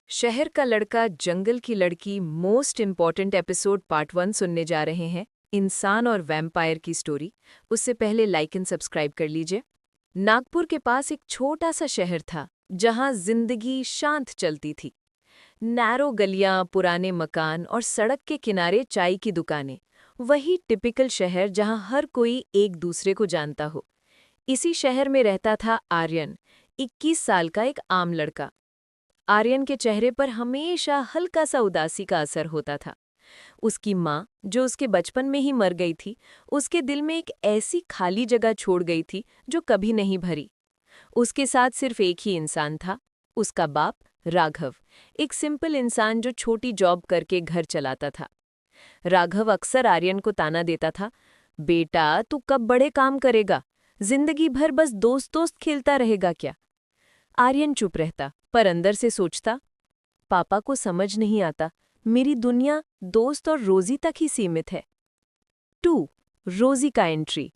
शहर का लड़का जंगल की लड़की मोस्ट इम्पॉर्टेंट एपिसोड पार्ट 1 सुनने जा रहे हैं। इंसान और वैम्पायर की स्टोरी। उससे पहले लाइक एंड सब्सक्राइब कर लीजिए। नागपुर के पास एक छोटा सा शहर था जहां जिंदगी शांत चलती थी। नैरो गलियां, पुराने मकान और सड़क के किनारे चाय की दुकानें। वही टिपिकल शहर जहां हर कोई एक दूसरे को जानता हो। इसी शहर में रहता था आर्यन, 21 साल का एक आम लड़का। आर्यन के चेहरे पर हमेशा हल्का सा उदासी का असर होता था। उसकी माँ, जो उसके बचपन में ही मर गई थी, उसके दिल में एक ऐसी खाली जगह छोड़ गई थी जो कभी नहीं भरी। उसके साथ सिर्फ एक ही इंसान था, उसका बाप राघव, एक सिंपल इंसान जो छोटी जॉब करके घर चलाता था। राघव अक्सर आर्यन को ताना देता था, बेटा तू कब बड़े काम करेगा, जिंदगी भर बस दोस्त दोस्त खेलता रहेगा क्या। आर्यन चुप रहता, पर अंदर से सोचता, पापा को समझ नहीं आता, मेरी दुनिया दोस्त और रोजी तक ही सीमित है। 2. रोजी का एंट्री।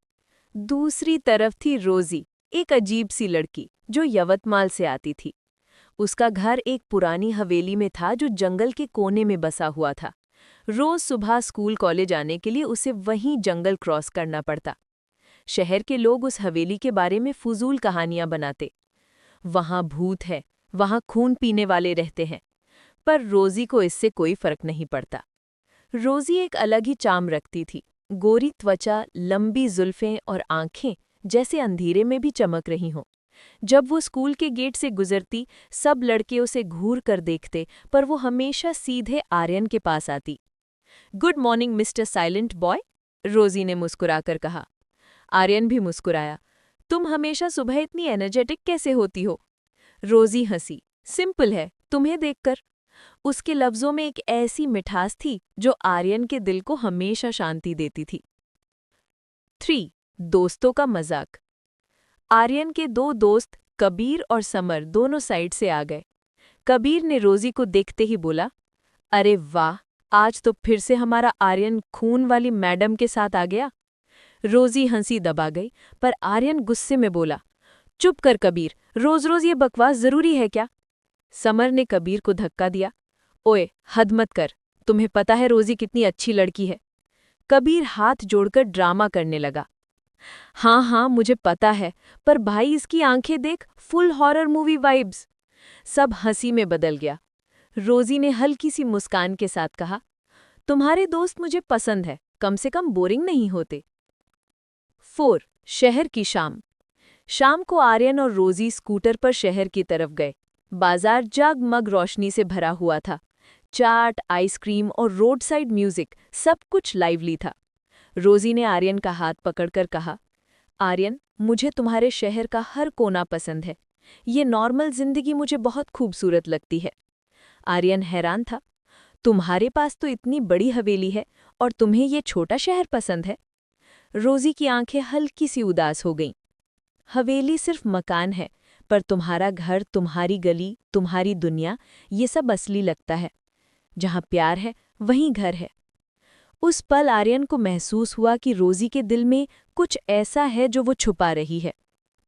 दूसरी तरफ थी रोजी, एक अजीब सी लड़की जो यवतमाल से आती थी। उसका घर एक पुरानी हवेली में था जो जंगल के कोने में बसा हुआ था। रोज सुबह स्कूल कॉलेज आने के लिए उसे वहीं जंगल क्रॉस करना पड़ता। शहर के लोग उस हवेली के बारे में फुजूल कहानियां बनाते। वहां भूत है, वहां खून पीने वाले रहते हैं। पर रोजी को इससे कोई फर्क नहीं पड़ता। रोजी एक अलग ही चार्म रखती थी। गोरी त्वचा, लंबी जुल्फें और आंखें जैसे अंधेरे में भी चमक रही हों। जब वो स्कूल के गेट से गुजरती, सब लड़के उसे घूर कर देखते, पर वो हमेशा सीधे आर्यन के पास आती। Good morning mister silent boy, रोजी ने मुस्कुराकर कहा। आर्यन भी मुस्कुराया। तुम हमेशा सुबह इतनी एनर्जेटिक कैसे होती हो? रोजी हंसी। सिंपल है, तुम्हें देखकर। उसके लफ्जों में एक ऐसी मिठास थी जो आर्यन के दिल को हमेशा शांति देती थी। 3. दोस्तों का मजाक। आर्यन के दो दोस्त कबीर और समर दोनों साइड से आ गए। कबीर ने रोजी को देखते ही बोला, अरे वाह, आज तो फिर से हमारा आर्यन खून वाली मैडम के साथ आ गया। रोजी हंसी दबा गई, पर आर्यन गुस्से में बोला, चुप कर कबीर, रोज रोज ये बकवास जरूरी है क्या? समर ने कबीर को धक्का दिया। ओए, हद मत कर, तुम्हें पता है रोजी कितनी अच्छी लड़की है। कबीर हाथ जोड़कर ड्रामा करने लगा। हाँ हाँ, मुझे पता है, पर भाई इसकी आंखें देख, फुल हॉरर मूवी वाइब्स। सब हंसी में बदल गया। रोजी ने हल्की सी मुस्कान के साथ कहा, तुम्हारे दोस्त मुझे पसंद है, कम से कम बोरिंग नहीं होते। 4. शहर की शाम। शाम को आर्यन और रोजी स्कूटर पर शहर की तरफ गए। बाजार जगमग रोशनी से भरा हुआ था। चाट, आइसक्रीम और रोड साइड म्यूजिक, सब कुछ लाइवली था। रोजी ने आर्यन का हाथ पकड़कर कहा, आर्यन, मुझे तुम्हारे शहर का हर कोना पसंद है। ये नॉर्मल जिंदगी मुझे बहुत खूबसूरत लगती है। आर्यन हैरान था, तुम्हारे पास तो इतनी बड़ी हवेली है और तुम्हें ये छोटा शहर पसंद है? रोजी की आंखें हल्की सी उदास हो गईं। हवेली सिर्फ मकान है, पर तुम्हारा घर, तुम्हारी गली, तुम्हारी दुनिया, ये सब असली लगता है। जहाँ प्यार है, वहीं घर है। उस पल आर्यन को महसूस हुआ कि रोजी के दिल में कुछ ऐसा है जो वो छुपा रही है।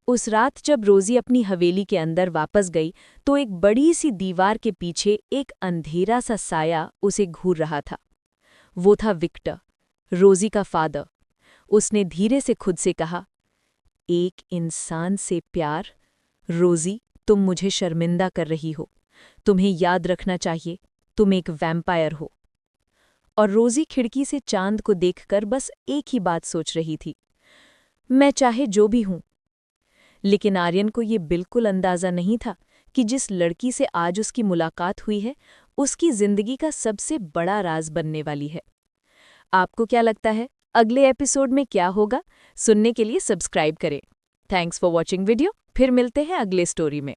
उस रात जब रोजी अपनी हवेली के अंदर वापस गई, तो एक बड़ी सी दीवार के पीछे एक अंधेरा सा साया उसे घूर रहा था। वो था विक्टर, रोजी का फादर। उसने धीरे से खुद से कहा, एक इंसान से प्यार? रोजी, तुम मुझे शर्मिंदा कर रही हो। तुम्हें याद रखना चाहिए, तुम एक वैम्पायर हो। और रोजी खिड़की से चांद को देखकर बस एक ही बात सोच रही थी, मैं चाहे जो भी हूं। लेकिन आर्यन को ये बिल्कुल अंदाजा नहीं था कि जिस लड़की से आज उसकी मुलाकात हुई है, उसकी जिंदगी का सबसे बड़ा राज बनने वाली है। आपको क्या लगता है, अगले एपिसोड में क्या होगा? सुनने के लिए सब्सक्राइब करें। Thanks for watching video. फिर मिलते हैं अगले स्टोरी में।